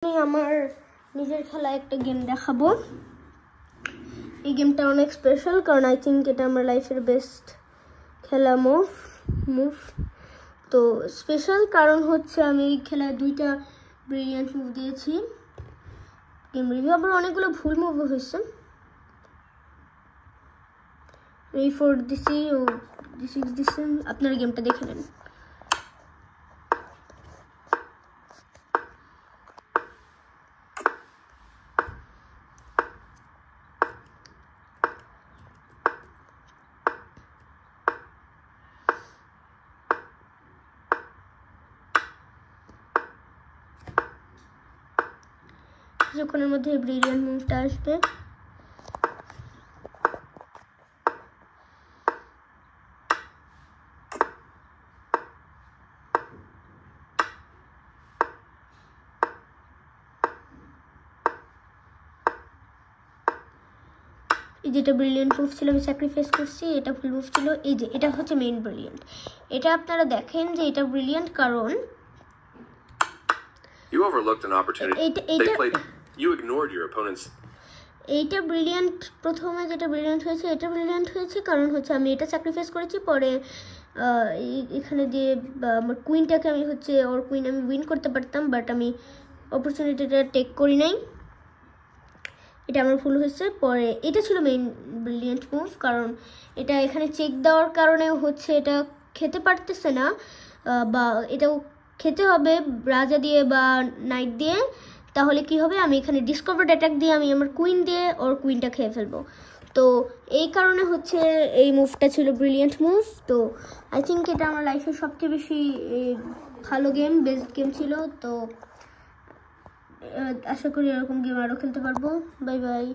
আমি আমার নিজের খেলা একটা গেম দেখাবো। এই গেমটা অনেক স্পেশাল কারণ আই থিঙ্ক এটা আমার লাইফের বেস্ট খেলা মুভ। তো স্পেশাল কারণ হচ্ছে আমি এই খেলায় 2টা ব্রিলিয়ান্ট মুভ দিয়েছি। গেম রিভিউ আবার অনেকগুলো ভুল মুভ হয়েছে। এই 4 দিছি ও 6 দিছি, আপনারা গেমটা দেখে নেন। কিছুক্ষণের মধ্যে ব্রিলিয়ান্ট মুভটা আসবে। এই যেটা ব্রিলিয়ান্ট মুভ ছিল আমি স্যাক্রিফাইস করছি, এটা ভুল মুভ ছিল। এই যে এটা হচ্ছে মেইন ব্রিলিয়ান্ট। এটা আপনারা দেখেন যে এটা ব্রিলিয়ান্ট কারণ You overlooked an opportunity. They played. You ignored your opponent's. এইটা ব্রিলিয়ান্ট, প্রথমে যেটা ব্রিলিয়ান্ট হয়েছে এটা ব্রিলিয়ান্ট হয়েছে কারণ হচ্ছে আমি এটা স্যাক্রিফাইস করেছি। পরে এখানে দিয়ে আমার কুইনটাকে আমি হচ্ছে ওর কুইন আমি উইন করতে পারতাম, বাট আমি অপরচুনিটিটা টেক করি নাই, এটা আমার ভুল হয়েছে। পরে এটা ছিল মেইন ব্রিলিয়ান্ট মুভ কারণ এটা এখানে চেক দেওয়ার কারণে হচ্ছে এটা খেতে পারতেছে না, বা এটাও খেতে হবে রাজা দিয়ে বা নাইট দিয়ে। তাহলে কি হবে, আমি এখানে ডিসকভার্ড অ্যাটাক দিয়ে আমি আমার কুইন দিয়ে ওর কুইনটা খেয়ে ফেলবো। তো এই কারণে হচ্ছে এই মুভটা ছিল ব্রিলিয়ান্ট মুভ। তো আই থিঙ্ক এটা আমার লাইফের সবচেয়ে বেশি ভালো গেম, বেস্ট গেম ছিল। তো আশা করি এরকম গেম আরও খেলতে পারবো। Bye bye.